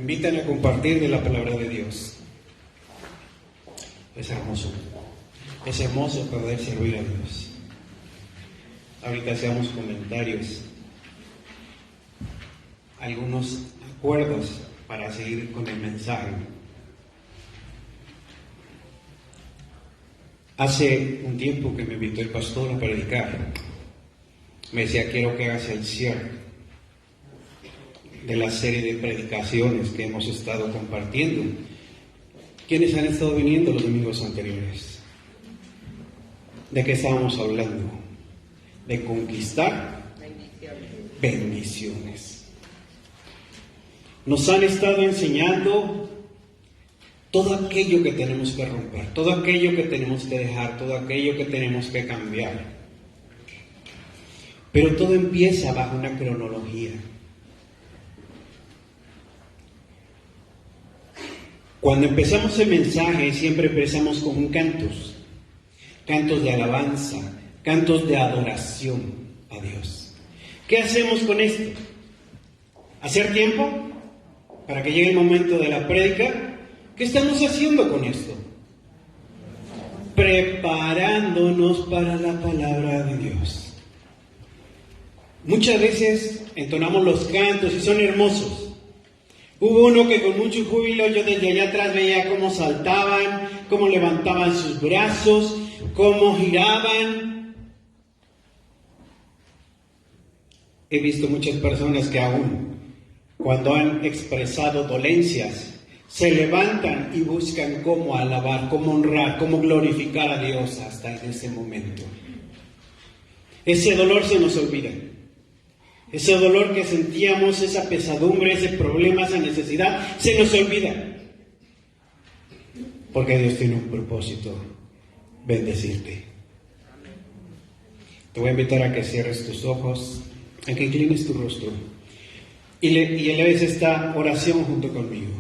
invitan a compartir de la palabra de Dios. Es hermoso poder servir a Dios. Ahorita hacemos comentarios, algunos acuerdos para seguir con el mensaje. Hace un tiempo que me invitó el pastor a predicar. Me decía, quiero que hagas el cierre de la serie de predicaciones que hemos estado compartiendo. ¿Quiénes han estado viniendo los domingos anteriores? ¿De qué estábamos hablando? De conquistar bendiciones. Nos han estado enseñando todo aquello que tenemos que romper, todo aquello que tenemos que dejar, todo aquello que tenemos que cambiar. Pero todo empieza bajo una cronología. Cuando empezamos el mensaje siempre empezamos con cantos de alabanza, cantos de adoración a Dios. ¿Qué hacemos con esto? ¿Hacer tiempo para que llegue el momento de la prédica? ¿Qué estamos haciendo con esto? Preparándonos para la palabra de Dios. Muchas veces entonamos los cantos y son hermosos. Hubo uno que con mucho júbilo, yo desde allá atrás veía cómo saltaban, cómo levantaban sus brazos, cómo giraban. He visto muchas personas que aún, cuando han expresado dolencias, se levantan y buscan cómo alabar, cómo honrar, cómo glorificar a Dios hasta en ese momento. Ese dolor se nos olvida. Ese dolor que sentíamos, esa pesadumbre, ese problema, esa necesidad, se nos olvida. Porque Dios tiene un propósito: bendecirte. Te voy a invitar a que cierres tus ojos, a que inclines tu rostro y eleves esta oración junto conmigo.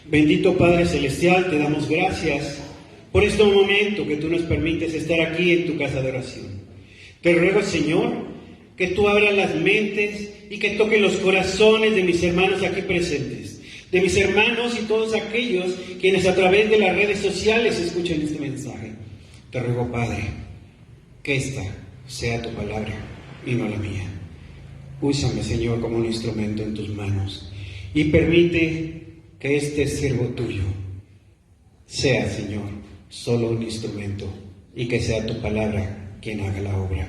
Bendito Padre Celestial, te damos gracias por este momento que tú nos permites estar aquí en tu casa de oración. Te ruego, Señor, que tú abras las mentes y que toques los corazones de mis hermanos aquí presentes, de mis hermanos y todos aquellos quienes a través de las redes sociales escuchan este mensaje. Te ruego, Padre, que esta sea tu palabra y no la mía. Úsame, Señor, como un instrumento en tus manos y permite que este siervo tuyo sea, Señor, solo un instrumento y que sea tu palabra quien haga la obra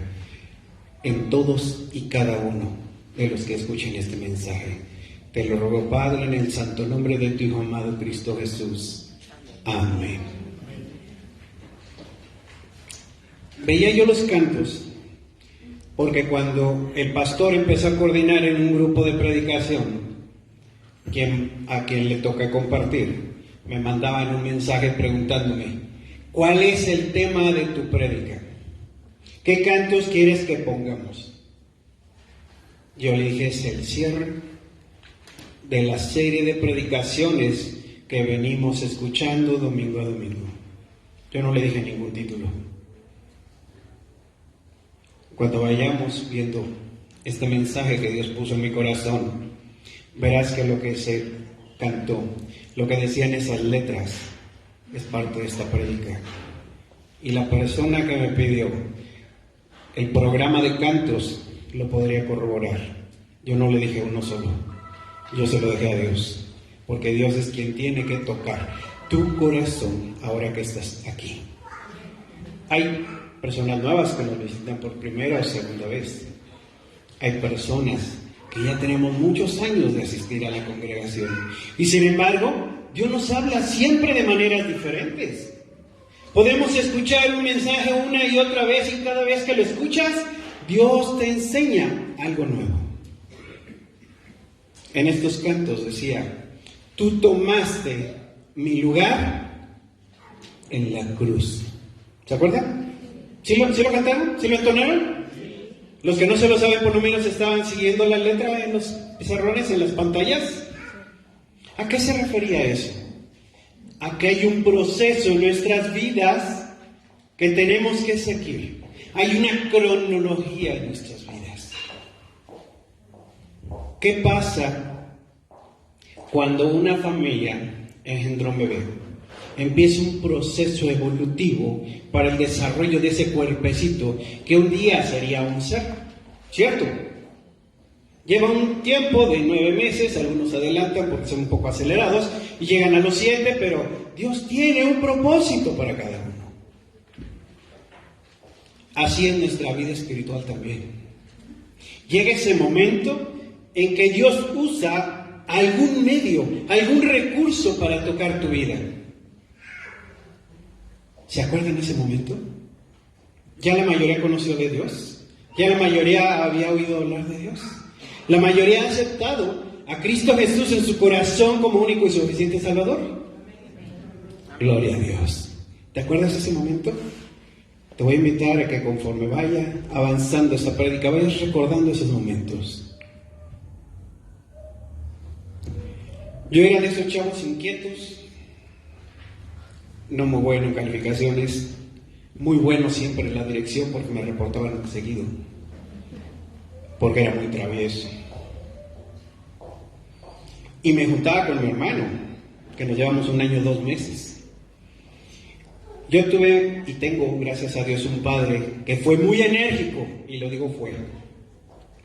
en todos y cada uno de los que escuchen este mensaje. Te lo ruego, Padre, en el santo nombre de tu Hijo amado Cristo Jesús. Amén. Veía yo los cantos porque cuando el pastor empezó a coordinar en un grupo de predicación, a quien le toca compartir, me mandaban un mensaje preguntándome: ¿cuál es el tema de tu prédica? ¿Qué cantos quieres que pongamos? Yo le dije, es el cierre de la serie de predicaciones que venimos escuchando domingo a domingo. Yo no le dije ningún título. Cuando vayamos viendo este mensaje que Dios puso en mi corazón, verás que lo que se cantó, lo que decían esas letras, es parte de esta prédica. Y la persona que me pidió el programa de cantos lo podría corroborar. Yo no le dije uno solo, yo se lo dejé a Dios, porque Dios es quien tiene que tocar tu corazón ahora que estás aquí. Hay personas nuevas que nos visitan por primera o segunda vez. Hay personas que ya tenemos muchos años de asistir a la congregación y sin embargo Dios nos habla siempre de maneras diferentes. Podemos escuchar un mensaje una y otra vez y cada vez que lo escuchas, Dios te enseña algo nuevo. En estos cantos decía: tú tomaste mi lugar en la cruz. ¿Se acuerdan? ¿Sí lo cantaron? ¿Sí lo entonaron? Los que no se lo saben, por lo menos estaban siguiendo la letra en los pizarrones, en las pantallas. ¿A qué se refería eso? A que hay un proceso en nuestras vidas que tenemos que seguir. Hay una cronología en nuestras vidas. ¿Qué pasa Cuando una familia engendró un bebé, empieza un proceso evolutivo para el desarrollo de ese cuerpecito que un día sería un ser, ¿cierto? Lleva un tiempo de 9 meses, algunos adelantan porque son un poco acelerados y llegan a los 7, pero Dios tiene un propósito para cada uno. Así es nuestra vida espiritual también. Llega ese momento en que Dios usa algún medio, algún recurso para tocar tu vida. ¿Se acuerdan de ese momento? ¿Ya la mayoría conoció de Dios? ¿Ya la mayoría había oído hablar de Dios? ¿La mayoría ha aceptado a Cristo Jesús en su corazón como único y suficiente Salvador? Gloria a Dios. ¿Te acuerdas de ese momento? Te voy a invitar a que conforme vaya avanzando esta prédica, vayas recordando esos momentos. Yo era de esos chavos inquietos, no muy bueno en calificaciones, muy bueno siempre en la dirección porque me reportaban seguido, porque era muy travieso. Y me juntaba con mi hermano, que nos llevamos 1 año 2 meses. Yo tuve y tengo, gracias a Dios, un padre que fue muy enérgico, y lo digo fue,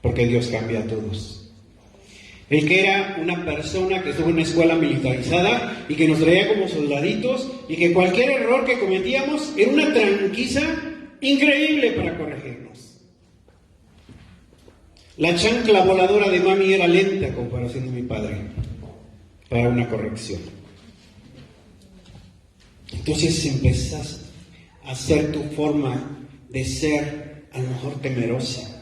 porque Dios cambia a todos. El que era una persona que estuvo en una escuela militarizada y que nos traía como soldaditos y que cualquier error que cometíamos era una tranquiza increíble para corregirnos. La chancla voladora de mami era lenta a comparación de mi padre para una corrección. Entonces empezás a hacer tu forma de ser a lo mejor temerosa.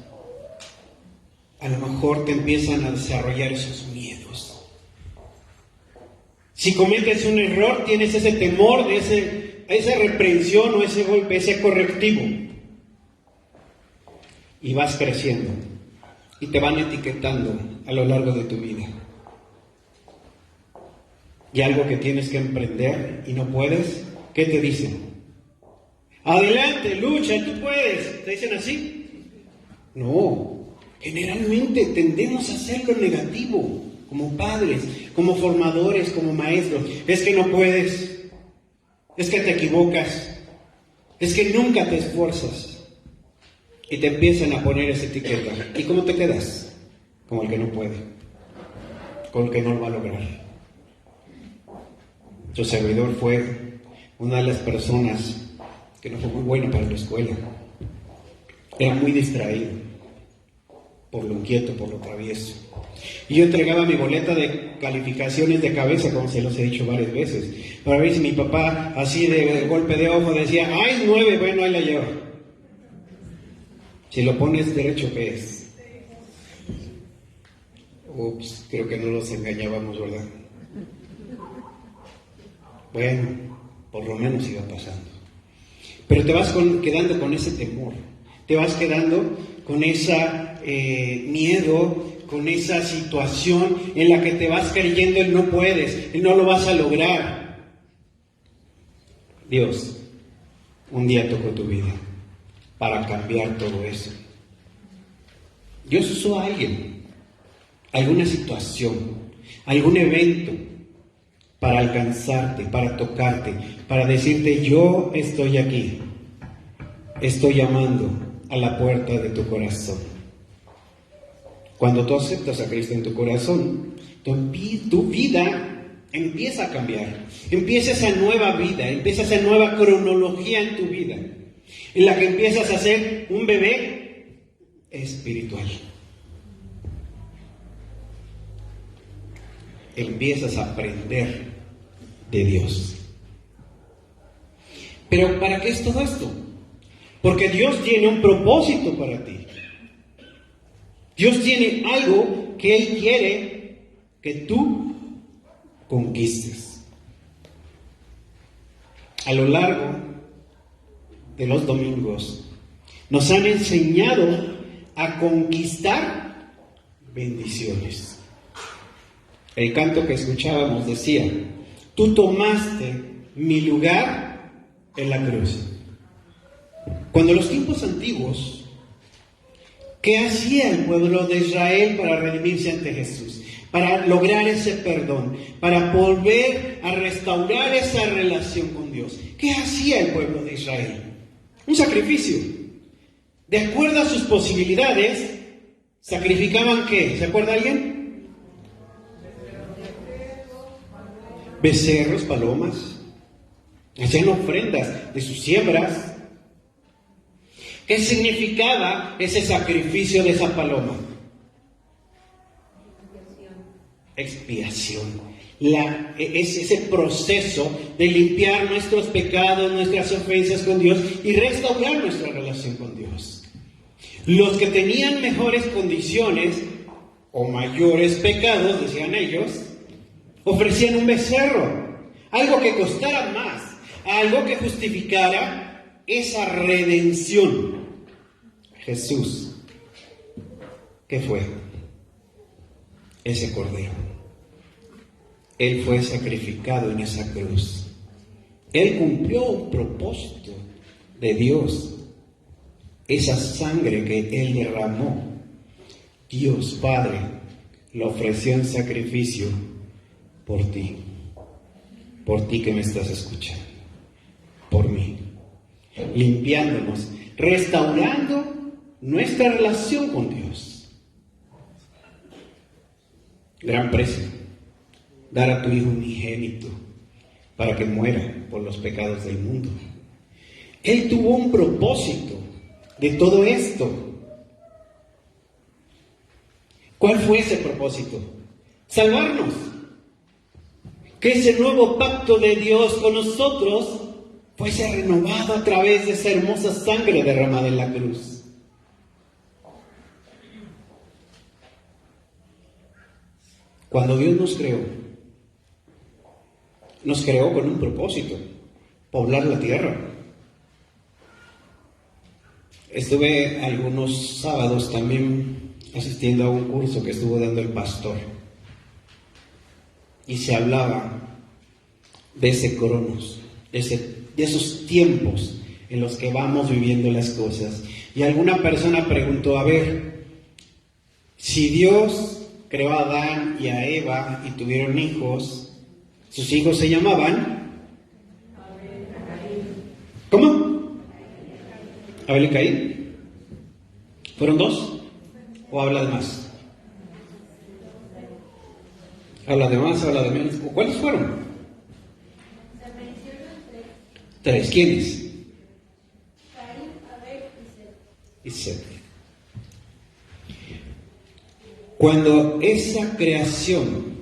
A lo mejor te empiezan a desarrollar esos miedos. Si cometes un error, tienes ese temor de esa reprensión o ese golpe, ese correctivo. Y vas creciendo. Y te van etiquetando a lo largo de tu vida. Y algo que tienes que emprender y no puedes, ¿qué te dicen? Adelante, lucha, tú puedes. ¿Te dicen así? No. Generalmente tendemos a hacer lo negativo, como padres, como formadores, como maestros. Es que no puedes, es que te equivocas, es que nunca te esfuerzas. Y te empiezan a poner esa etiqueta. ¿Y cómo te quedas? Como el que no puede, como el que no lo va a lograr. Su servidor fue una de las personas que no fue muy bueno para la escuela. Era muy distraído. Por lo inquieto, por lo travieso. Y yo entregaba mi boleta de calificaciones de cabeza, como se los he dicho varias veces, para ver si mi papá, así de golpe de ojo, decía, ¡ay, 9! Bueno, ahí la lleva. Si lo pones derecho, ¿qué es? Ups, creo que no los engañábamos, ¿verdad? Bueno, por lo menos iba pasando. Pero te vas quedando con ese temor, te vas quedando con esa miedo, con esa situación en la que te vas creyendo el no puedes, el no lo vas a lograr. Dios un día tocó tu vida para cambiar todo eso. Dios usó a alguien, alguna situación, algún evento para alcanzarte, para tocarte, para decirte yo estoy aquí, estoy llamando a la puerta de tu corazón. Cuando tú aceptas a Cristo en tu corazón, tu vida empieza a cambiar, empieza esa nueva vida, empieza esa nueva cronología en tu vida, en la que empiezas a ser un bebé espiritual. Empiezas a aprender de Dios. Pero ¿para qué es todo esto? Porque Dios tiene un propósito para ti. Dios tiene algo que Él quiere que tú conquistes. A lo largo de los domingos nos han enseñado a conquistar bendiciones. El canto que escuchábamos decía, tú tomaste mi lugar en la cruz. Cuando en los tiempos antiguos, ¿qué hacía el pueblo de Israel para redimirse ante Jesús? para lograr ese perdón, para volver a restaurar esa relación con Dios. ¿Qué hacía el pueblo de Israel? Un sacrificio. De acuerdo a sus posibilidades, ¿sacrificaban qué? ¿Se acuerda alguien? Becerros, palomas. Hacían ofrendas de sus siembras. ¿Qué significaba ese sacrificio de esa paloma? Expiación. Es ese proceso de limpiar nuestros pecados, nuestras ofensas con Dios y restaurar nuestra relación con Dios. Los que tenían mejores condiciones o mayores pecados, decían ellos, ofrecían un becerro, algo que costara más, algo que justificara esa redención. Jesús, ¿qué fue? Ese cordero. Él fue sacrificado en esa cruz. Él cumplió un propósito de Dios. Esa sangre que Él derramó, Dios Padre lo ofreció en sacrificio por ti que me estás escuchando, por mí, limpiándonos, restaurando nuestra relación con Dios. Gran precio, dar a tu Hijo unigénito para que muera por los pecados del mundo. Él tuvo un propósito de todo esto. ¿Cuál fue ese propósito? Salvarnos. Que ese nuevo pacto de Dios con nosotros fuese renovado a través de esa hermosa sangre derramada en la cruz. Cuando Dios nos creó con un propósito: poblar la tierra. Estuve algunos sábados también asistiendo a un curso que estuvo dando el pastor, y se hablaba de ese cronos, de esos tiempos en los que vamos viviendo las cosas. Y alguna persona preguntó: a ver, si Dios creó a Adán y a Eva y tuvieron hijos, sus hijos se llamaban ¿cómo? ¿Abel y Caín? ¿Fueron dos? ¿O habla de más? ¿Habla de más? ¿Habla de menos? ¿Cuáles fueron? Tres. ¿Quiénes? Caín, Abel Y Set. Cuando esa creación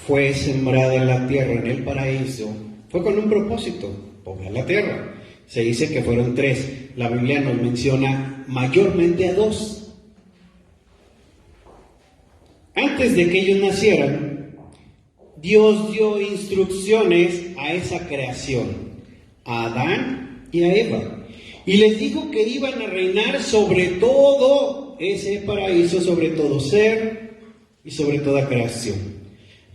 fue sembrada en la tierra, en el paraíso, fue con un propósito: poblar la tierra. Se dice que fueron tres. La Biblia nos menciona mayormente a dos. Antes de que ellos nacieran, Dios dio instrucciones a esa creación, a Adán y a Eva, y les dijo que iban a reinar sobre todo ese paraíso, sobre todo ser y sobre toda creación.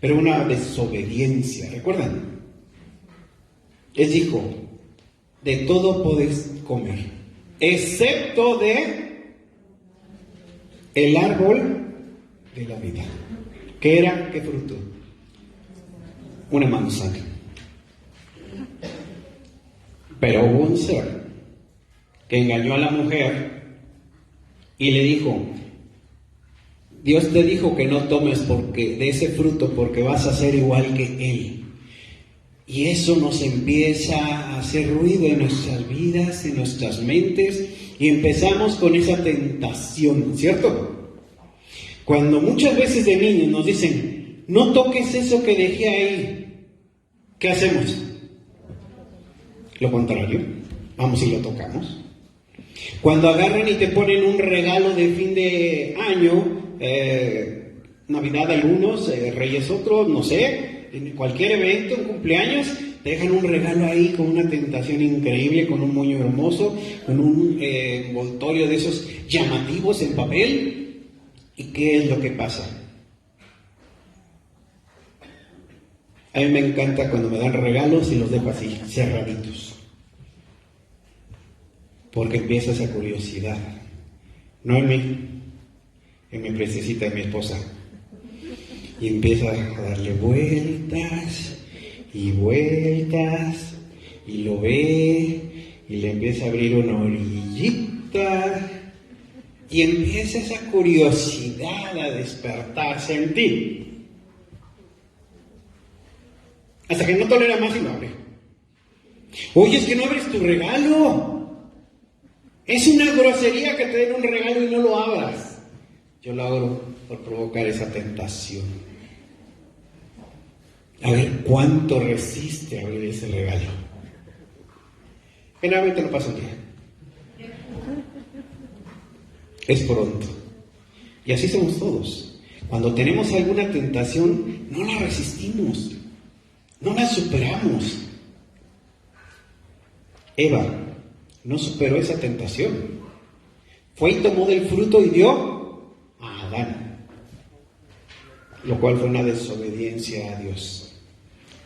Pero una desobediencia, ¿recuerdan? Les dijo: de todo podéis comer, excepto de el árbol de la vida. ¿Qué era? ¿Qué fruto? Una manzana. Pero hubo un ser que engañó a la mujer y le dijo: Dios te dijo que no tomes de ese fruto porque vas a ser igual que Él. Y eso nos empieza a hacer ruido en nuestras vidas, en nuestras mentes, y empezamos con esa tentación, ¿cierto? Cuando muchas veces de niños nos dicen: no toques eso que dejé ahí, ¿qué hacemos? Lo contrario, vamos y lo tocamos. Cuando agarran y te ponen un regalo de fin de año, Navidad algunos, Reyes otros, no sé, en cualquier evento, un cumpleaños, te dejan un regalo ahí con una tentación increíble, con un moño hermoso, con un envoltorio de esos llamativos en papel. ¿Y qué es lo que pasa? A mí me encanta cuando me dan regalos y los dejo así, cerraditos, porque empieza esa curiosidad. No en mí, en mi princesita, en mi esposa. Y empieza a darle vueltas y vueltas, y lo ve, y le empieza a abrir una orillita, y empieza esa curiosidad a despertarse en ti. Hasta que no tolera más y lo abre. Oye, es que no abres tu regalo. Es una grosería que te den un regalo y no lo abras. Yo lo hago por provocar esa tentación. A ver cuánto resiste a abrir ese regalo. Generalmente no pasa un día. Es pronto. Y así somos todos. Cuando tenemos alguna tentación, no la resistimos. No la superamos. Eva no superó esa tentación. Fue y tomó del fruto y dio a Adán. Lo cual fue una desobediencia a Dios.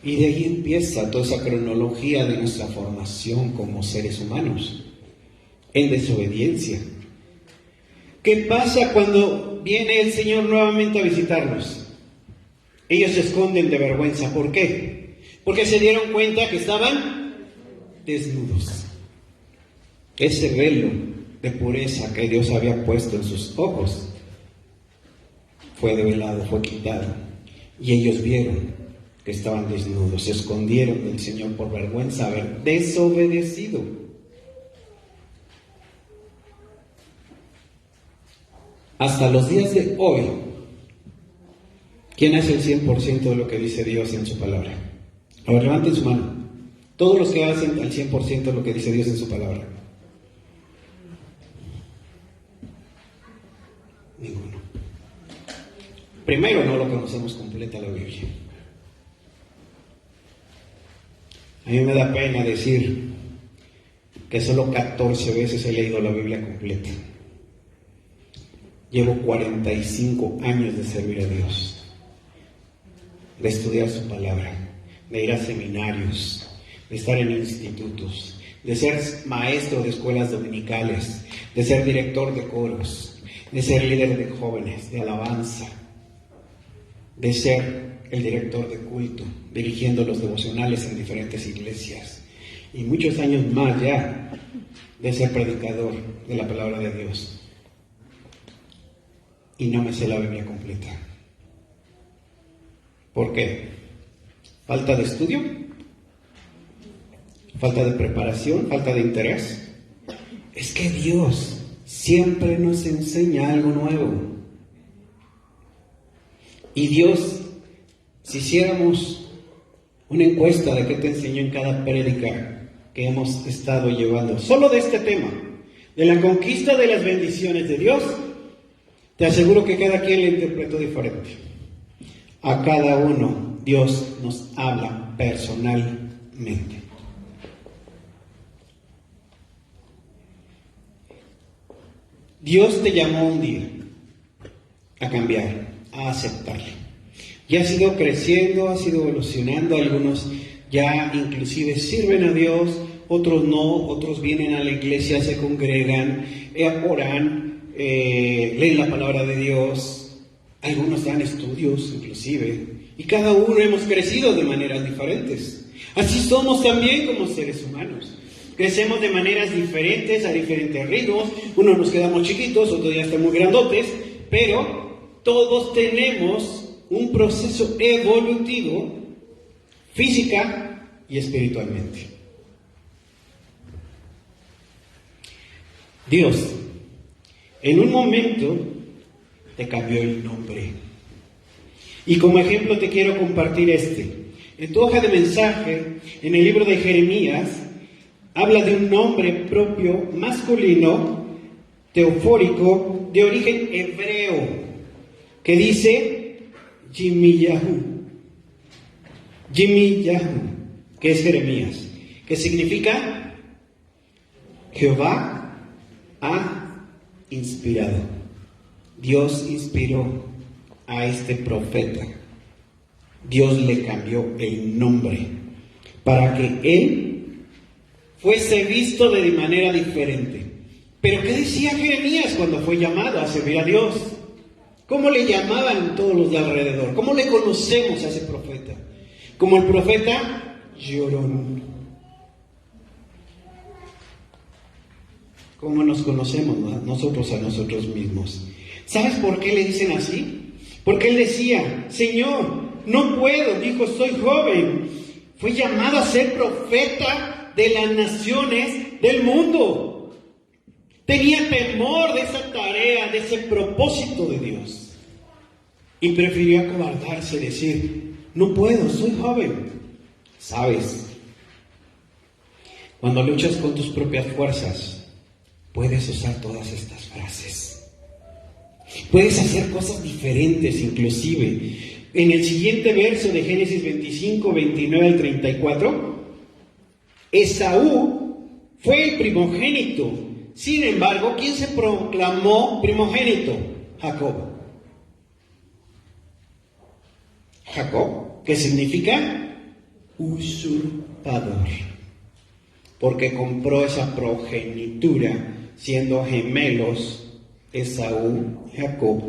Y de ahí empieza toda esa cronología de nuestra formación como seres humanos. En desobediencia. ¿Qué pasa cuando viene el Señor nuevamente a visitarnos? Ellos se esconden de vergüenza. ¿Por qué? Porque se dieron cuenta que estaban desnudos. Ese velo de pureza que Dios había puesto en sus ojos fue develado, fue quitado. Y ellos vieron que estaban desnudos, se escondieron del Señor por vergüenza haber desobedecido. Hasta los días de hoy, ¿quién hace el 100% de lo que dice Dios en su palabra? A ver, levanten su mano. Todos los que hacen al 100% de lo que dice Dios en su palabra. Ninguno. Primero, no lo conocemos completa la Biblia. A mí me da pena decir que solo 14 veces he leído la Biblia completa. Llevo 45 años de servir a Dios, de estudiar su palabra, de ir a seminarios, de estar en institutos, de ser maestro de escuelas dominicales, de ser director de coros, de ser líder de jóvenes, de alabanza, de ser el director de culto, dirigiendo los devocionales en diferentes iglesias, y muchos años más ya de ser predicador de la palabra de Dios. Y no me sé la Biblia completa. ¿Por qué? ¿Falta de estudio? ¿Falta de preparación? ¿Falta de interés? Es que Dios siempre nos enseña algo nuevo. Y Dios, si hiciéramos una encuesta de qué te enseñó en cada prédica que hemos estado llevando, solo de este tema, de la conquista de las bendiciones de Dios, te aseguro que cada quien le interpretó diferente. A cada uno Dios nos habla personalmente. Dios te llamó un día a cambiar, a aceptarle. Y has ido creciendo, has ido evolucionando. Algunos ya inclusive sirven a Dios, otros no, otros vienen a la iglesia, se congregan, oran, leen la palabra de Dios, algunos dan estudios inclusive, y cada uno hemos crecido de maneras diferentes. Así somos también como seres humanos. Crecemos de maneras diferentes, a diferentes ritmos. Unos nos quedamos chiquitos, otros ya están muy grandotes, pero todos tenemos un proceso evolutivo, física y espiritualmente. Dios, en un momento, te cambió el nombre. Y como ejemplo te quiero compartir este. En tu hoja de mensaje, en el libro de Jeremías, habla de un nombre propio masculino, teofórico, de origen hebreo, que dice Yirmiyahu. Yirmiyahu, que es Jeremías, que significa Jehová ha inspirado. Dios inspiró a este profeta. Dios le cambió el nombre para que él fuese visto de manera diferente. Pero ¿qué decía Jeremías cuando fue llamado a servir a Dios? ¿Cómo le llamaban todos los de alrededor? ¿Cómo le conocemos a ese profeta? Como el profeta llorón. ¿Cómo nos conocemos nosotros a nosotros mismos? ¿Sabes por qué le dicen así? Porque él decía, Señor, no puedo, dijo, soy joven. Fue llamado a ser profeta de las naciones del mundo. Tenía temor de esa tarea, de ese propósito de Dios. Y prefirió acobardarse y decir, no puedo, soy joven. ¿Sabes? Cuando luchas con tus propias fuerzas, puedes usar todas estas frases. Puedes hacer cosas diferentes inclusive. En el siguiente verso de Génesis 25, 29 al 34, Esaú fue el primogénito. Sin embargo, ¿quién se proclamó primogénito? Jacob. Jacob, que significa usurpador, porque compró esa progenitura siendo gemelos Esaú y Jacob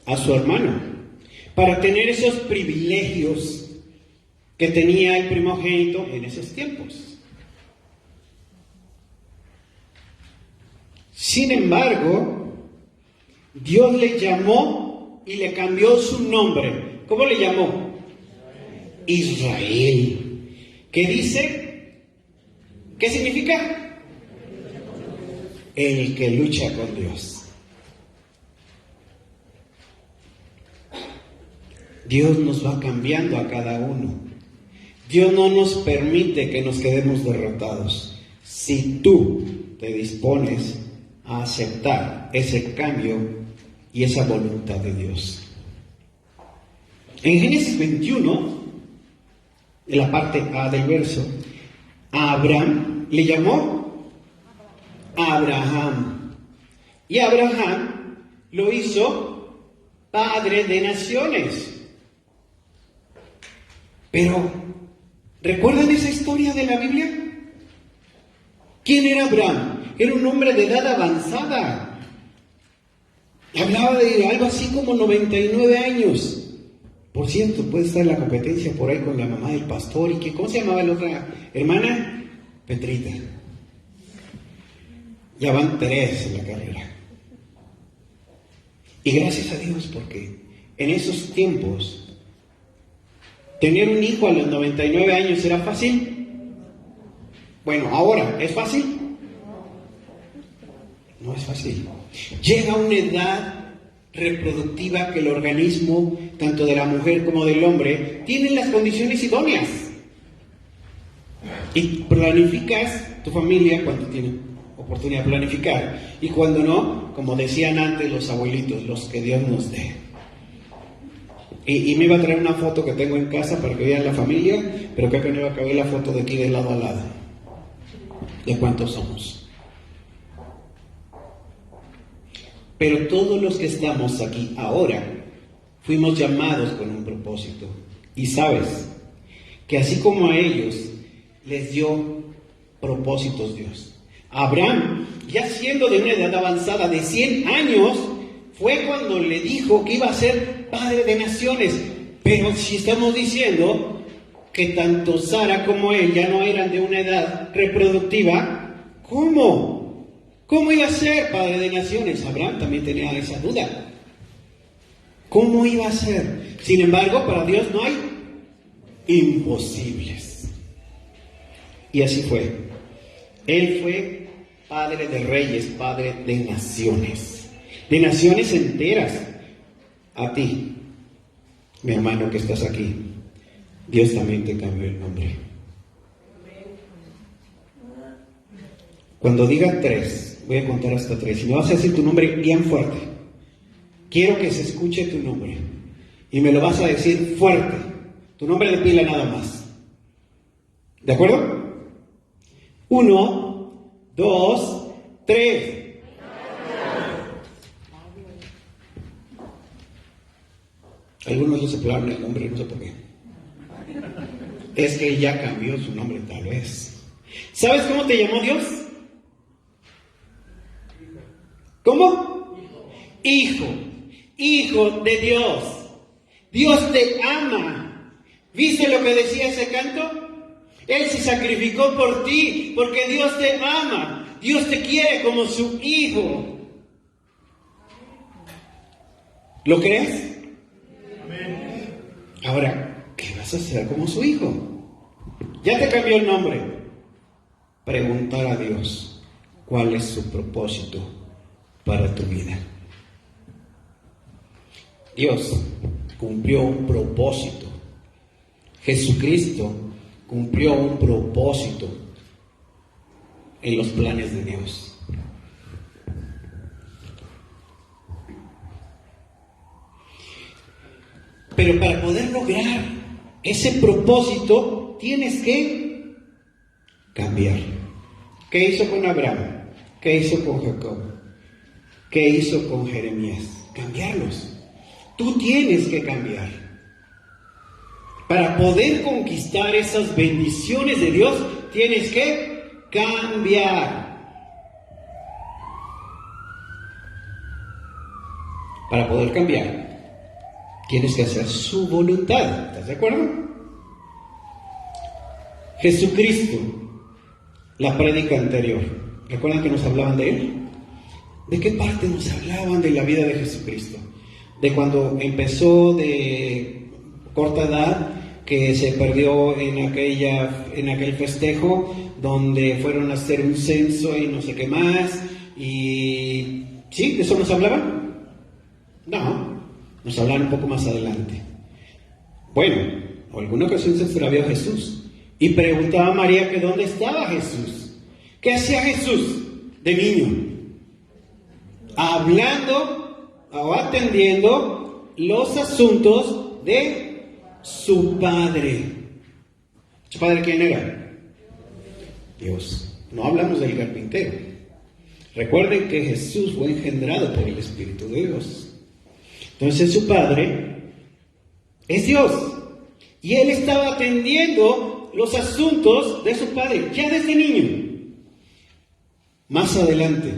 a su hermano, para tener esos privilegios que tenía el primogénito en esos tiempos. Sin embargo, Dios le llamó y le cambió su nombre. ¿Cómo le llamó? Israel. ¿Qué dice? ¿Qué significa? El que lucha con Dios. Dios nos va cambiando a cada uno. Dios no nos permite que nos quedemos derrotados. Si tú te dispones a aceptar ese cambio y esa voluntad de Dios. En Génesis 21, en la parte A del verso, a Abraham le llamó Abraham. Y Abraham lo hizo padre de naciones. Pero, ¿recuerdan esa historia de la Biblia? ¿Quién era Abraham? Era un hombre de edad avanzada. Hablaba de algo así como 99 años. Por cierto, puede estar en la competencia por ahí con la mamá del pastor. ¿Y cómo se llamaba la otra hermana? Petrita. Ya van 3 en la carrera. Y gracias a Dios, porque en esos tiempos tener un hijo a los 99 años era fácil. Bueno, ahora, ¿es fácil? No es fácil. Llega una edad reproductiva que el organismo, tanto de la mujer como del hombre, tienen las condiciones idóneas. Y planificas tu familia cuando tienes oportunidad de planificar. Y cuando no, como decían antes los abuelitos, los que Dios nos dé. Y me iba a traer una foto que tengo en casa para que vean la familia, pero creo que no iba a caber la foto de aquí de lado a lado. ¿De cuántos somos? Pero todos los que estamos aquí ahora fuimos llamados con un propósito. Y sabes que así como a ellos les dio propósitos Dios. Abraham, ya siendo de una edad avanzada de 100 años, fue cuando le dijo que iba a ser padre de naciones. Pero si estamos diciendo que tanto Sara como él ya no eran de una edad reproductiva, ¿cómo? ¿Cómo iba a ser padre de naciones? Abraham también tenía esa duda. ¿Cómo iba a ser? Sin embargo, para Dios no hay imposibles. Y así fue. Él fue padre de reyes, padre de naciones enteras. A ti, mi hermano que estás aquí, Dios también te cambió el nombre. Cuando diga 3, voy a contar hasta 3, y me vas a decir tu nombre bien fuerte. Quiero que se escuche tu nombre, y me lo vas a decir fuerte, tu nombre de pila nada más. ¿De acuerdo? 1, 2, 3. Algunos ya se pelaron el nombre, no sé por qué. Es que él ya cambió su nombre, tal vez. ¿Sabes cómo te llamó Dios? ¿Cómo? Hijo. hijo de Dios. Dios te ama. ¿Viste lo que decía ese canto? Él se sacrificó por ti porque Dios te ama. Dios te quiere como su hijo. ¿Lo crees? Ahora, ¿qué vas a hacer como su hijo? Ya te cambió el nombre. Preguntar a Dios cuál es su propósito para tu vida. Dios cumplió un propósito. Jesucristo cumplió un propósito en los planes de Dios. Pero para poder lograr ese propósito tienes que cambiar. ¿Qué hizo con Abraham? ¿Qué hizo con Jacob? ¿Qué hizo con Jeremías? Cambiarlos. Tú tienes que cambiar. Para poder conquistar esas bendiciones de Dios, tienes que cambiar. Para poder cambiar, tienes que hacer su voluntad. ¿Estás de acuerdo? Jesucristo, la prédica anterior. ¿Recuerdan que nos hablaban de Él? ¿De qué parte nos hablaban de la vida de Jesucristo? De cuando empezó de corta edad, que se perdió en aquel festejo, donde fueron a hacer un censo y no sé qué más. Y ¿sí? ¿De eso nos hablaban? No, nos hablaron un poco más adelante. Bueno, alguna ocasión se extravió Jesús y preguntaba a María que dónde estaba Jesús. ¿Qué hacía Jesús de niño? Hablando o atendiendo los asuntos de su padre. ¿Su padre quién era? Dios. No hablamos del carpintero. Recuerden que Jesús fue engendrado por el Espíritu de Dios. Entonces su padre es Dios. Y él estaba atendiendo los asuntos de su padre ya desde niño. Más adelante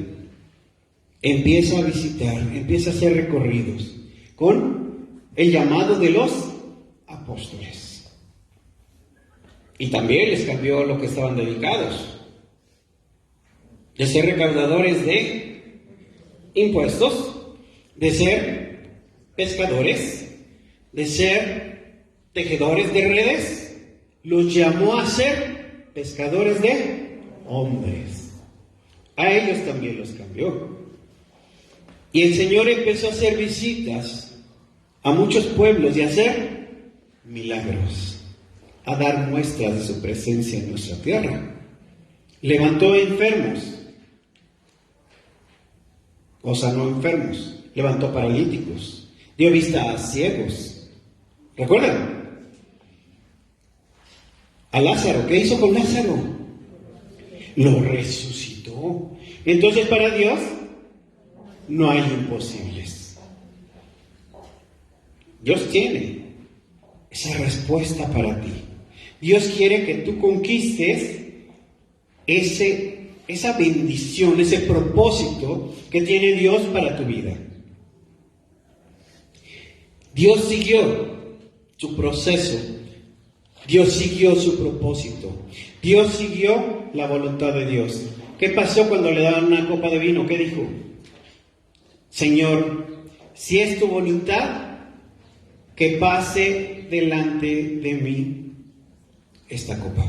empieza a visitar, empieza a hacer recorridos con el llamado de los apóstoles. Y también les cambió lo que estaban dedicados. De ser recaudadores de impuestos, de ser pescadores, de ser tejedores de redes, los llamó a ser pescadores de hombres. A ellos también los cambió. Y el Señor empezó a hacer visitas a muchos pueblos y a hacer milagros, a dar muestras de su presencia en nuestra tierra. Levantó enfermos, o sanó enfermos, levantó paralíticos, dio vista a ciegos. ¿Recuerdan? A Lázaro, ¿qué hizo con Lázaro? Lo resucitó. Entonces para Dios no hay imposibles. Dios tiene esa respuesta para ti. Dios quiere que tú conquistes esa bendición, ese propósito que tiene Dios para tu vida. Dios siguió su proceso. Dios siguió su propósito. Dios siguió la voluntad de Dios. ¿Qué pasó cuando le daban una copa de vino? ¿Qué dijo? Señor, si es tu voluntad, que pase delante de mí esta copa,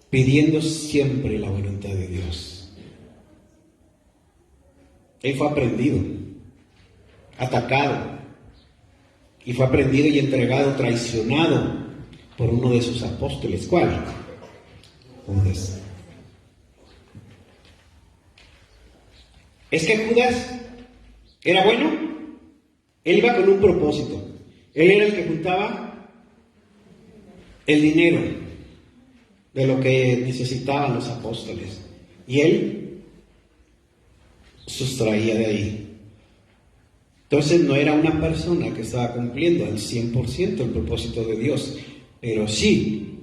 pidiendo siempre la voluntad de Dios. Él fue aprendido, atacado, y fue aprendido y entregado, traicionado por uno de sus apóstoles. ¿Cuál? Judas. ¿Es que Judas era bueno? Él iba con un propósito. Él era el que juntaba el dinero de lo que necesitaban los apóstoles. Y él sustraía de ahí. Entonces no era una persona que estaba cumpliendo al 100% el propósito de Dios, pero sí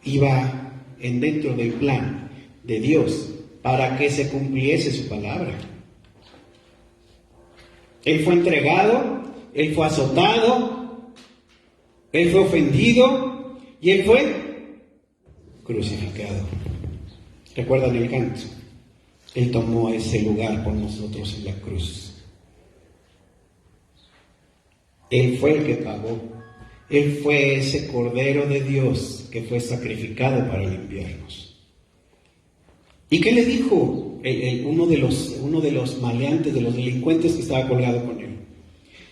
iba dentro del plan de Dios para que se cumpliese su palabra. Él fue entregado, Él fue azotado, Él fue ofendido y Él fue crucificado. ¿Recuerdan el canto? Él tomó ese lugar por nosotros en la cruz. Él fue el que pagó. Él fue ese Cordero de Dios que fue sacrificado para limpiarnos. ¿Y qué le dijo uno de los maleantes, de los delincuentes que estaba colgado con él?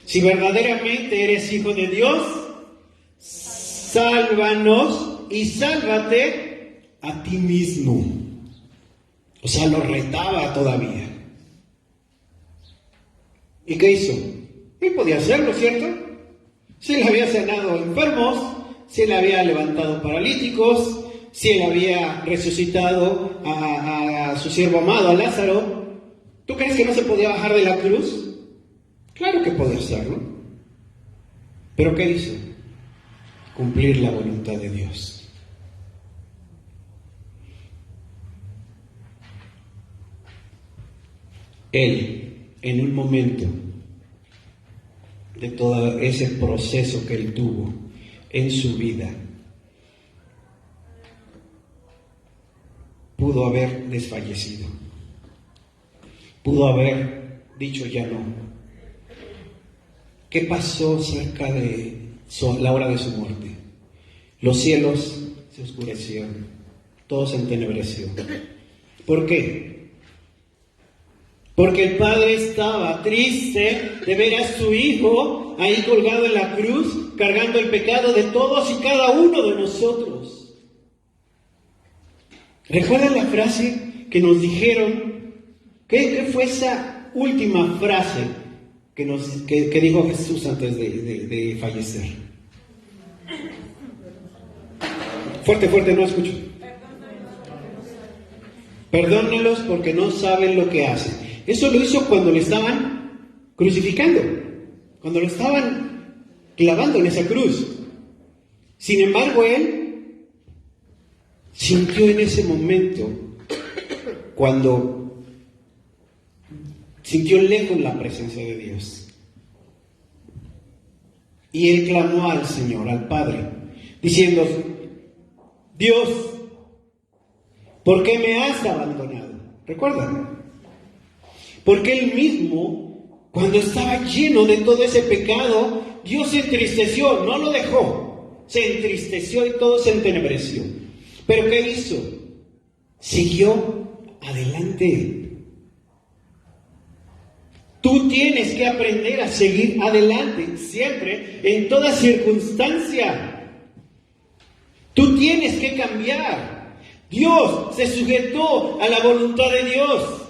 Si verdaderamente eres hijo de Dios, sálvanos y sálvate a ti mismo. O sea, lo retaba todavía. ¿Y qué hizo? Él podía hacerlo, ¿cierto? Si él había sanado enfermos, si él había levantado paralíticos, si él había resucitado a su siervo amado, a Lázaro, ¿tú crees que no se podía bajar de la cruz? Claro que podía hacerlo. ¿Pero qué hizo? Cumplir la voluntad de Dios. Él, en un momento de todo ese proceso que él tuvo en su vida, pudo haber desfallecido, pudo haber dicho ya no. ¿Qué pasó cerca de la hora de su muerte? Los cielos se oscurecieron, todo se entenebreció. ¿Por qué? Porque el Padre estaba triste de ver a su Hijo ahí colgado en la cruz, cargando el pecado de todos y cada uno de nosotros. ¿Recuerdan la frase que nos dijeron? ¿Qué fue esa última frase que dijo Jesús antes de fallecer? Fuerte, no escucho. Perdónenlos porque no saben lo que hacen. Eso lo hizo cuando le estaban crucificando, cuando lo estaban clavando en esa cruz. Sin embargo, él sintió en ese momento, cuando sintió lejos la presencia de Dios. Y él clamó al Señor, al Padre, diciendo: Dios, ¿por qué me has abandonado? ¿Recuerdan? Porque él mismo, cuando estaba lleno de todo ese pecado, Dios se entristeció, no lo dejó, se entristeció y todo se entenebreció. ¿Pero qué hizo? Siguió adelante. Tú tienes que aprender a seguir adelante, siempre, en toda circunstancia. Tú tienes que cambiar. Dios se sujetó a la voluntad de Dios.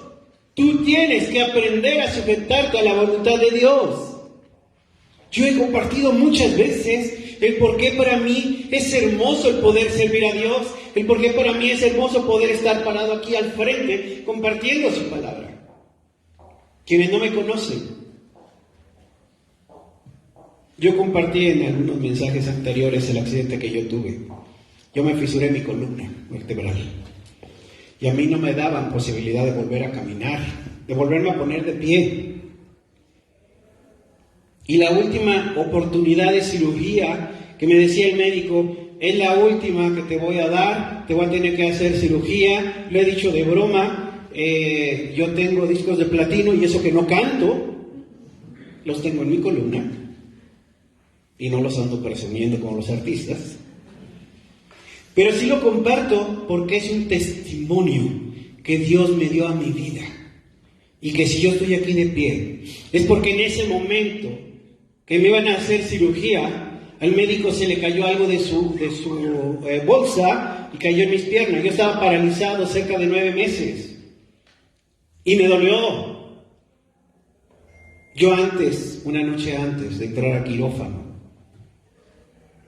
Tú tienes que aprender a sujetarte a la voluntad de Dios. Yo he compartido muchas veces el por qué para mí es hermoso el poder servir a Dios, el por qué para mí es hermoso poder estar parado aquí al frente compartiendo su palabra. Quienes no me conocen, yo compartí en algunos mensajes anteriores el accidente que yo tuve. Yo me fisuré mi columna vertebral. Y a mí no me daban posibilidad de volver a caminar, de volverme a poner de pie. Y la última oportunidad de cirugía que me decía el médico: es la última que te voy a dar, te voy a tener que hacer cirugía. Lo he dicho de broma, yo tengo discos de platino y eso que no canto, los tengo en mi columna. Y no los ando presumiendo como los artistas. Pero sí lo comparto porque es un testimonio que Dios me dio a mi vida. Y que si yo estoy aquí de pie, es porque en ese momento que me iban a hacer cirugía, al médico se le cayó algo de su bolsa y cayó en mis piernas. Yo estaba paralizado cerca de 9 meses. Y me dolió. Yo una noche antes de entrar a quirófano,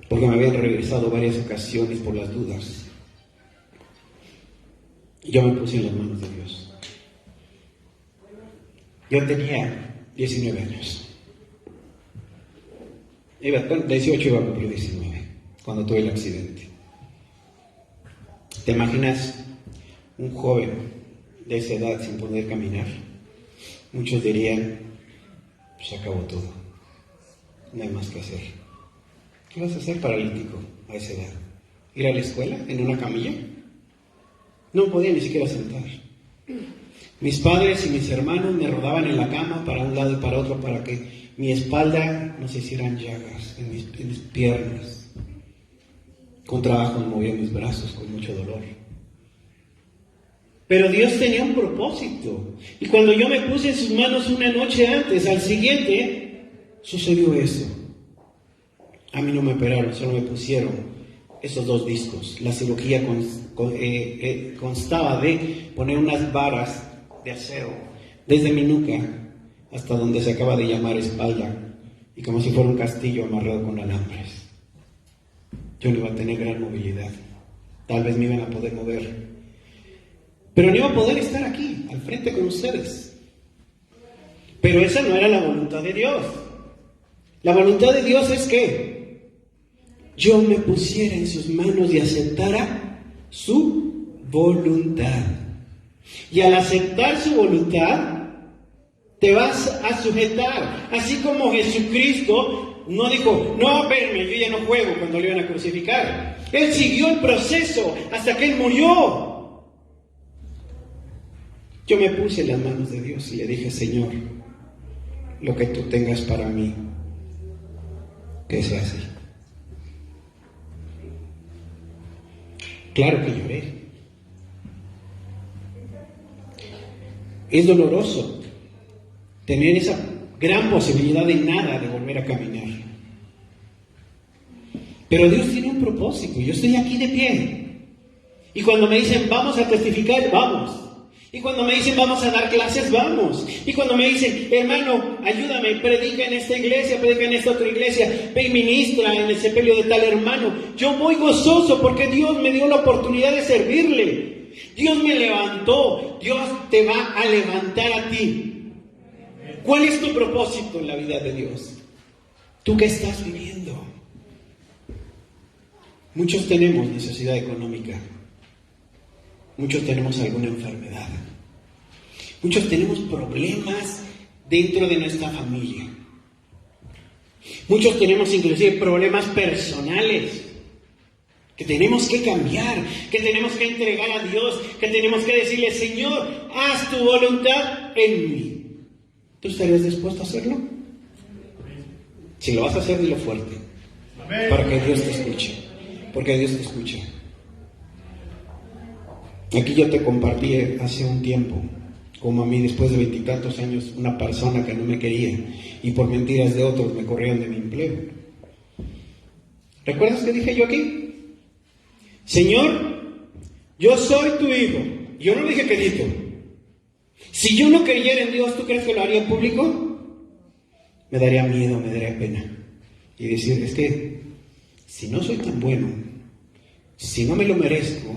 porque me habían regresado varias ocasiones por las dudas, yo me puse en las manos de Dios. Yo tenía 19 años. 18 iba a cumplir 19 cuando tuve el accidente. ¿Te imaginas un joven de esa edad sin poder caminar? Muchos dirían: Pues se acabó todo. No hay más que hacer. ¿Qué vas a hacer paralítico a esa edad? ¿Ir a la escuela en una camilla? No podía ni siquiera sentar. Mis padres y mis hermanos me rodaban en la cama para un lado y para otro para que mi espalda no se hicieran llagas en mis piernas. Con trabajo movía mis brazos con mucho dolor. Pero Dios tenía un propósito. Y cuando yo me puse en sus manos una noche antes, al siguiente, sucedió eso. A mí no me operaron, solo me pusieron esos 2 discos. La cirugía constaba de poner unas varas de acero desde mi nuca hasta donde se acaba de llamar espalda, y como si fuera un castillo amarrado con alambres. Yo no iba a tener gran movilidad. Tal vez me iban a poder mover, pero no iba a poder estar aquí, al frente con ustedes. Pero esa no era la voluntad de Dios. La voluntad de Dios es que yo me pusiera en sus manos y aceptara su voluntad. Y al aceptar su voluntad, te vas a sujetar. Así como Jesucristo no dijo, no, espérame, yo ya no juego cuando le iban a crucificar. Él siguió el proceso hasta que Él murió. Yo me puse en las manos de Dios y le dije, Señor, lo que tú tengas para mí, que sea así. Claro que lloré. Es doloroso tener esa gran posibilidad de nada, de volver a caminar. Pero Dios tiene un propósito. Yo estoy aquí de pie. Y cuando me dicen, vamos a testificar, vamos. Y cuando me dicen, vamos a dar clases, vamos. Y cuando me dicen, hermano, ayúdame, predica en esta iglesia, predica en esta otra iglesia, ve y ministra en el sepelio de tal hermano, yo voy gozoso porque Dios me dio la oportunidad de servirle. Dios me levantó. Dios te va a levantar a ti. ¿Cuál es tu propósito en la vida de Dios? ¿Tú qué estás viviendo? Muchos tenemos necesidad económica. Muchos tenemos alguna enfermedad. Muchos tenemos problemas dentro de nuestra familia. Muchos tenemos inclusive problemas personales que tenemos que cambiar, que tenemos que entregar a Dios, que tenemos que decirle, Señor, haz tu voluntad en mí. ¿Tú estarías dispuesto a hacerlo? Si lo vas a hacer, dilo fuerte, para que Dios te escuche, porque Dios te escucha. Aquí yo te compartí hace un tiempo, como a mí después de 20 y tantos años, una persona que no me quería y por mentiras de otros me corrieron de mi empleo. ¿Recuerdas qué dije yo aquí? Señor, yo soy tu hijo. Yo no dije quedito. Si yo no creyera en Dios, ¿tú crees que lo haría en público? Me daría miedo, me daría pena. Y decir, es que si no soy tan bueno, si no me lo merezco,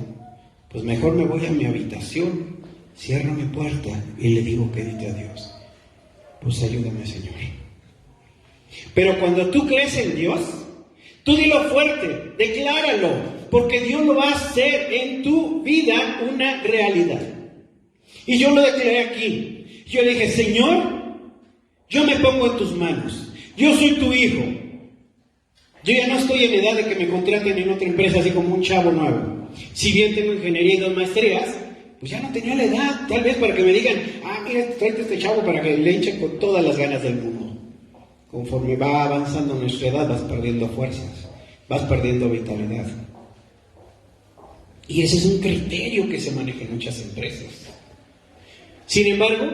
pues mejor me voy a mi habitación, cierro mi puerta y le digo quedito a Dios. Pues ayúdame, Señor. Pero cuando tú crees en Dios, tú dilo fuerte, decláralo, porque Dios lo va a hacer en tu vida una realidad. Y yo lo declaré aquí. Yo le dije, Señor, yo me pongo en tus manos. Yo soy tu hijo. Yo ya no estoy en edad de que me contraten en otra empresa así como un chavo nuevo. Si bien tengo ingeniería y 2 maestrías, pues ya no tenía la edad, tal vez para que me digan, mira, tráete este chavo para que le eche con todas las ganas del mundo. Conforme va avanzando nuestra edad, vas perdiendo fuerzas, vas perdiendo vitalidad. Y ese es un criterio que se maneja en muchas empresas. Sin embargo,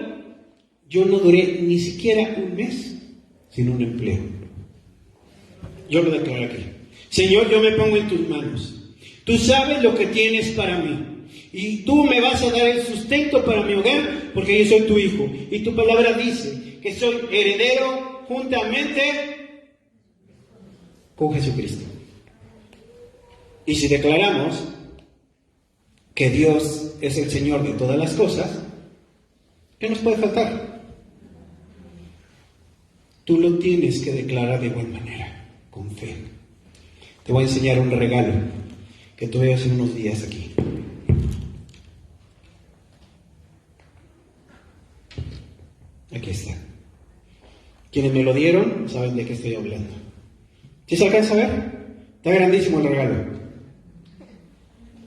yo no duré ni siquiera un mes sin un empleo. Yo lo declaro aquí. Señor, yo me pongo en tus manos. Tú sabes lo que tienes para mí. Y tú me vas a dar el sustento para mi hogar, porque yo soy tu hijo. Y tu palabra dice que soy heredero juntamente con Jesucristo. Y si declaramos que Dios es el Señor de todas las cosas, ¿qué nos puede faltar? Tú lo tienes que declarar de buena manera, con fe. Te voy a enseñar un regalo que tuve hace unos días aquí. Aquí está. Quienes me lo dieron saben de qué estoy hablando. ¿Sí se alcanza a ver? Está grandísimo el regalo.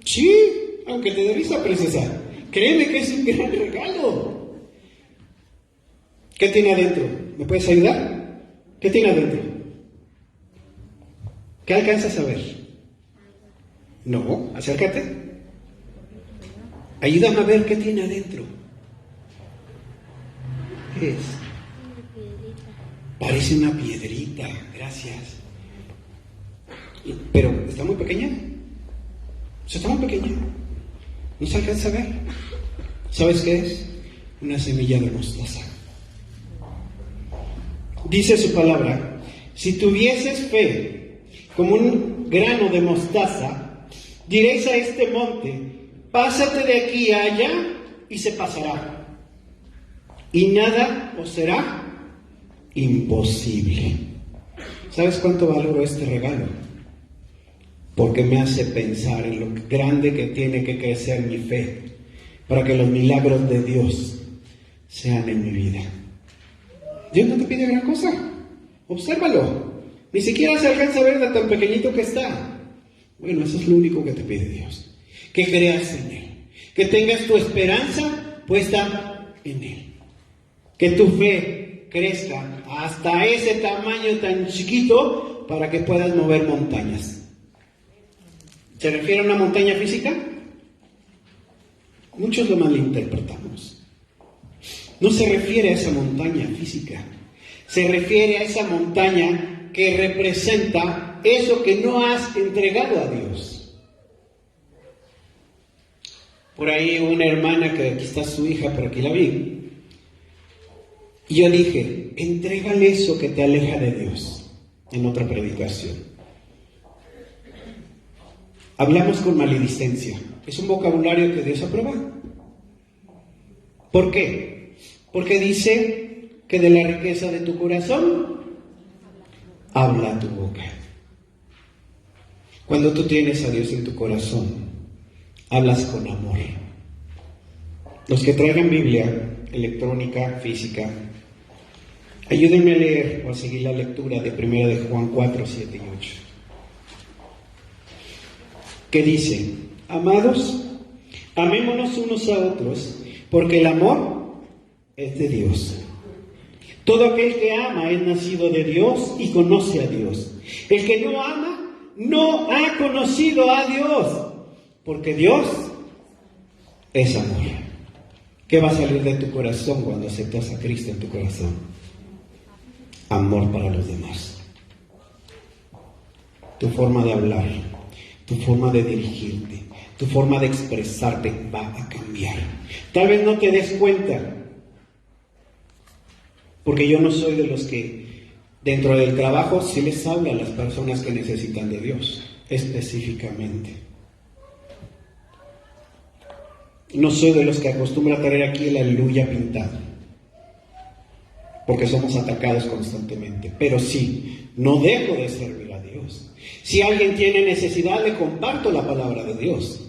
Sí, aunque te dé risa, princesa. Créeme que es un gran regalo. ¿Qué tiene adentro? ¿Me puedes ayudar? ¿Qué tiene adentro? ¿Qué alcanzas a ver? No, acércate. Ayúdame a ver qué tiene adentro. ¿Qué es? Parece una piedrita, gracias. Pero está muy pequeña. O sea, está muy pequeña. No se alcanza a ver. ¿Sabes qué es? Una semilla de mostaza. Dice su palabra: si tuvieses fe como un grano de mostaza, diréis a este monte: pásate de aquí a allá, y se pasará. Y nada os será imposible. ¿Sabes cuánto valoro este regalo? Porque me hace pensar en lo grande que tiene que crecer mi fe para que los milagros de Dios sean en mi vida. Dios no te pide gran cosa. Obsérvalo. Ni siquiera se alcanza a ver de tan pequeñito que está. Bueno, eso es lo único que te pide Dios. Que creas en Él. Que tengas tu esperanza puesta en Él. Que tu fe crezca hasta ese tamaño tan chiquito para que puedas mover montañas. ¿Se refiere a una montaña física? Muchos lo malinterpretamos. No se refiere a esa montaña física. Se refiere a esa montaña que representa eso que no has entregado a Dios. Por ahí una hermana, que aquí está su hija, por aquí la vi. Y yo dije: entrégale eso que te aleja de Dios. En otra predicación. Hablamos con maledicencia. Es un vocabulario que Dios aprueba. ¿Por qué? Porque dice que de la riqueza de tu corazón habla tu boca. Cuando tú tienes a Dios en tu corazón, hablas con amor. Los que traigan Biblia electrónica, física, ayúdenme a leer o a seguir la lectura de 1 de Juan 4, 7 y 8. Que dice: amados, amémonos unos a otros, porque el amor es de Dios. Todo aquel que ama es nacido de Dios y conoce a Dios. El que no ama no ha conocido a Dios, porque Dios es amor. ¿Qué va a salir de tu corazón cuando aceptas a Cristo en tu corazón? Amor para los demás. Tu forma de hablar, tu forma de dirigirte, tu forma de expresarte va a cambiar. Tal vez no te des cuenta, porque yo no soy de los que dentro del trabajo sí les habla a las personas que necesitan de Dios, específicamente. No soy de los que acostumbra a traer aquí el aleluya pintado, porque somos atacados constantemente. Pero sí, no dejo de servir a Dios. Si alguien tiene necesidad, le comparto la palabra de Dios.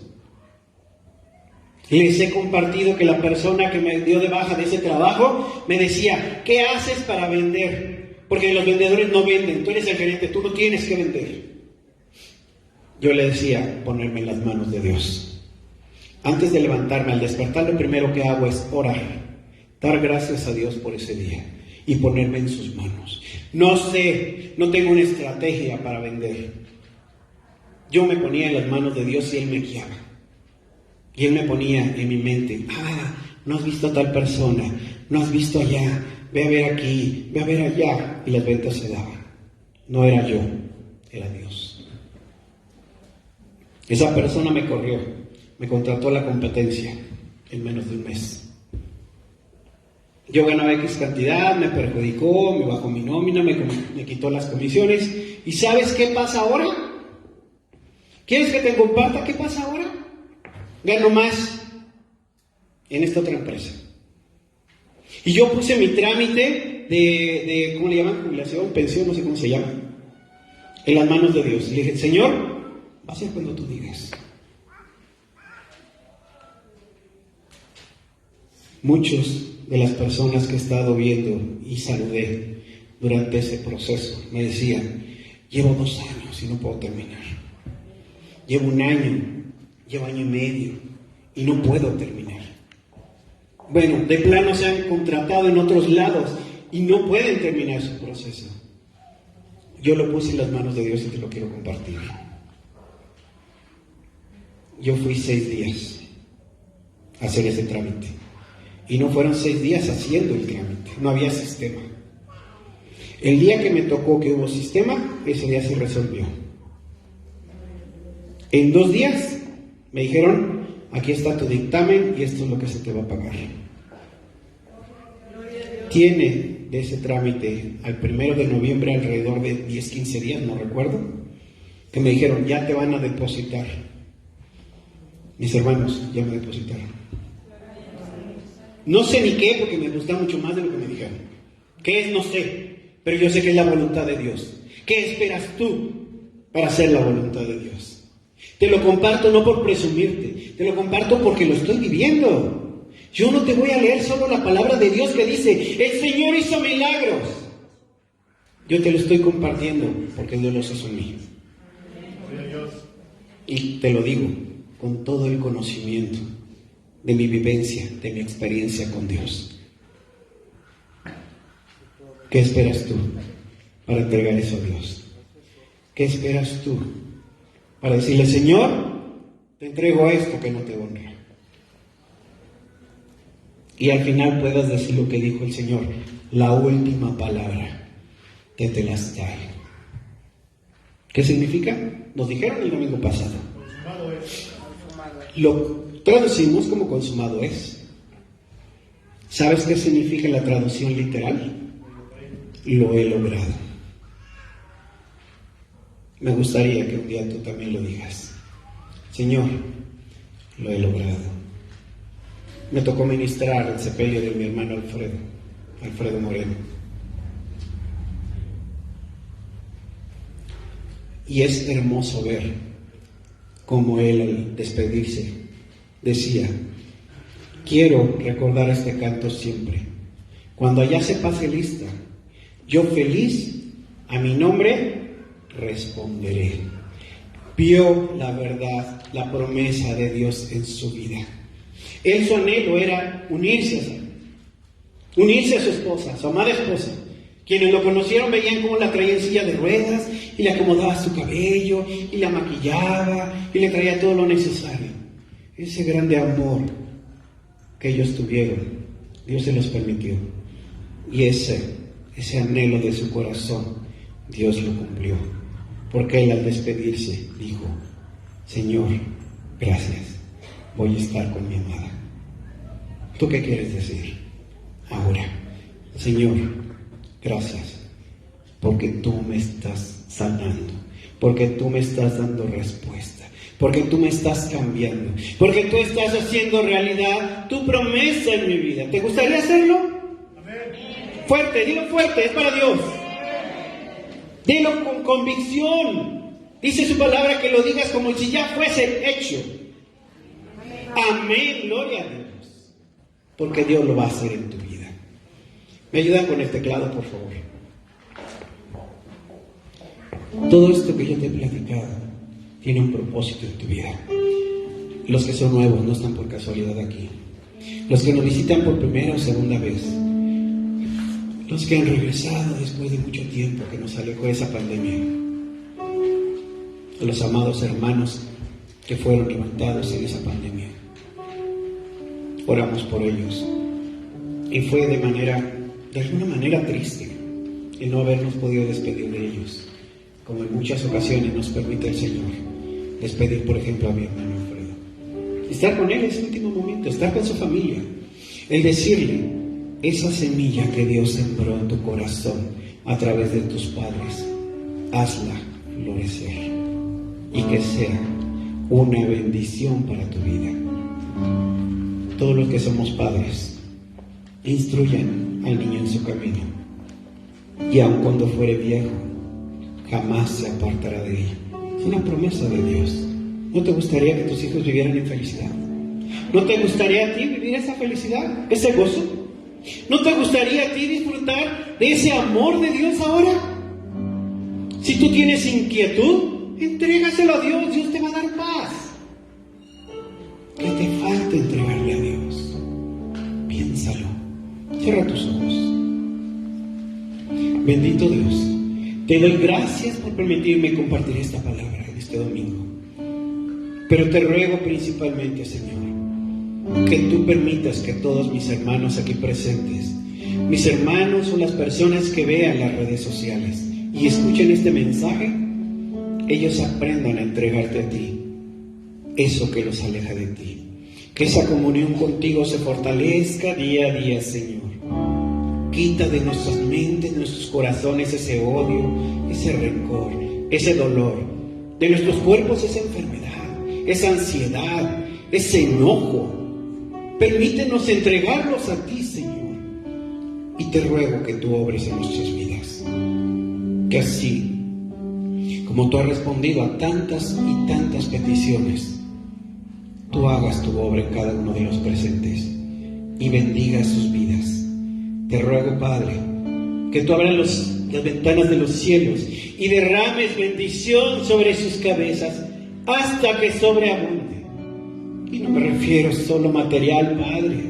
Les he compartido que la persona que me dio de baja de ese trabajo me decía: ¿qué haces para vender? Porque los vendedores no venden, tú eres el gerente, tú no tienes que vender. Yo le decía: ponerme en las manos de Dios. Antes de levantarme, al despertar, lo primero que hago es orar, dar gracias a Dios por ese día y ponerme en sus manos. No sé, no tengo una estrategia para vender. Yo me ponía en las manos de Dios y Él me guiaba. Y Él me ponía en mi mente: no has visto a tal persona, no has visto allá, ve a ver aquí, ve a ver allá. Y las ventas se daban. No era yo, era Dios. Esa persona me corrió, me contrató a la competencia en menos de un mes. Yo ganaba X cantidad, me perjudicó, me bajó mi nómina, me quitó las comisiones. ¿Y sabes qué pasa ahora? ¿Quieres que te comparta qué pasa ahora? Gano más en esta otra empresa. Y yo puse mi trámite de ¿cómo le llaman? Jubilación, pensión, no sé cómo se llama, en las manos de Dios. Le dije: Señor, va a ser cuando tú digas. Muchos de las personas que he estado viendo y saludé durante ese proceso. Me decían, llevo 2 años y no puedo terminar. Llevo 1 año, llevo 1 año y medio y no puedo terminar. Bueno, de plano se han contratado en otros lados y no pueden terminar su proceso. Yo lo puse en las manos de Dios y te lo quiero compartir. Yo fui 6 días a hacer ese trámite. Y no fueron 6 días haciendo el trámite, no había sistema. El día que me tocó que hubo sistema, ese día se resolvió. En 2 días me dijeron, aquí está tu dictamen y esto es lo que se te va a pagar. Tiene de ese trámite al 1 de noviembre alrededor de 10-15 días, no recuerdo, que me dijeron, ya te van a depositar. Mis hermanos ya me depositaron. No sé ni qué, porque me gusta mucho más de lo que me dijeron. ¿Qué es? No sé, pero yo sé que es la voluntad de Dios. ¿Qué esperas tú para hacer la voluntad de Dios? Te lo comparto no por presumirte, te lo comparto porque lo estoy viviendo. Yo no te voy a leer solo la palabra de Dios que dice, el Señor hizo milagros. Yo te lo estoy compartiendo porque Dios los hizo en mí. Y te lo digo con todo el conocimiento de mi vivencia, de mi experiencia con Dios. ¿Qué esperas tú para entregar eso a Dios? ¿Qué esperas tú para decirle, Señor, te entrego esto que no te honra? Y al final puedas decir lo que dijo el Señor, la última palabra, que te las trae. ¿Qué significa? Nos dijeron el domingo pasado. Lo traducimos como consumado es. ¿Sabes qué significa la traducción literal? Lo he logrado. Me gustaría que un día tú también lo digas. Señor, lo he logrado. Me tocó ministrar el sepelio de mi hermano Alfredo Moreno. Y es hermoso ver cómo él al despedirse decía, quiero recordar este canto siempre. Cuando allá se pase lista, yo feliz a mi nombre responderé. Vio la verdad, la promesa de Dios en su vida. Él, su anhelo era unirse a su esposa, su amada esposa. Quienes lo conocieron veían cómo la traía en silla de ruedas y le acomodaba su cabello y la maquillaba y le traía todo lo necesario. Ese grande amor que ellos tuvieron, Dios se los permitió. Y ese anhelo de su corazón, Dios lo cumplió. Porque él al despedirse dijo, Señor, gracias, voy a estar con mi amada. ¿Tú qué quieres decir ahora? Señor, gracias, porque tú me estás sanando, porque tú me estás dando respuesta, porque tú me estás cambiando, porque tú estás haciendo realidad tu promesa en mi vida. ¿Te gustaría hacerlo? Amén. Fuerte, dilo fuerte, es para Dios. Dilo con convicción. Dice su palabra que lo digas como si ya fuese hecho. Amén, gloria a Dios. Porque Dios lo va a hacer en tu vida. ¿Me ayudan con el teclado, por favor? Todo esto que yo te he platicado tiene un propósito en tu vida. Los que son nuevos no están por casualidad aquí. Los que nos visitan por primera o segunda vez. Los que han regresado después de mucho tiempo que nos alejó esa pandemia. Los amados hermanos que fueron levantados en esa pandemia. Oramos por ellos. Y fue de alguna manera triste el no habernos podido despedir de ellos, como en muchas ocasiones nos permite el Señor despedir, por ejemplo, a mi hermano Alfredo. Estar con él ese último momento, estar con su familia, el decirle, esa semilla que Dios sembró en tu corazón a través de tus padres, hazla florecer y que sea una bendición para tu vida. Todos los que somos padres, instruyan al niño en su camino, y aun cuando fuere viejo, jamás se apartará de ella. Es una promesa de Dios. ¿No te gustaría que tus hijos vivieran en felicidad? ¿No te gustaría a ti vivir esa felicidad, ese gozo? ¿No te gustaría a ti disfrutar de ese amor de Dios ahora? Si tú tienes inquietud, entrégaselo a Dios, Dios te va a dar paz. ¿Qué te falta entregarle a Dios? Piénsalo. Cierra tus ojos. Bendito Dios, te doy gracias por permitirme compartir esta palabra en este domingo. Pero te ruego principalmente, Señor, que tú permitas que todos mis hermanos aquí presentes, mis hermanos o las personas que vean las redes sociales y escuchen este mensaje, ellos aprendan a entregarte a ti eso que los aleja de ti. Que esa comunión contigo se fortalezca día a día, Señor. Quita de nuestras mentes, de nuestros corazones ese odio, ese rencor, ese dolor. De nuestros cuerpos esa enfermedad, esa ansiedad, ese enojo. Permítenos entregarlos a ti, Señor. Y te ruego que tú obres en nuestras vidas. Que así, como tú has respondido a tantas y tantas peticiones, tú hagas tu obra en cada uno de los presentes y bendigas sus vidas. Te ruego, Padre, que tú abras las ventanas de los cielos y derrames bendición sobre sus cabezas hasta que sobreabunde. Y no me refiero solo material, Padre.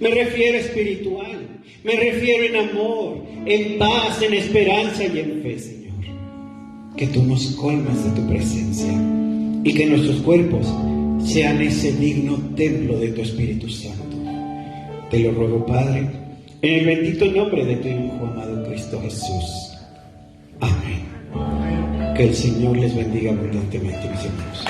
Me refiero espiritual. Me refiero en amor, en paz, en esperanza y en fe, Señor. Que tú nos colmes de tu presencia y que nuestros cuerpos sean ese digno templo de tu Espíritu Santo. Te lo ruego, Padre, en el bendito nombre de tu Hijo amado Cristo Jesús. Amén. Que el Señor les bendiga abundantemente, mis hermanos.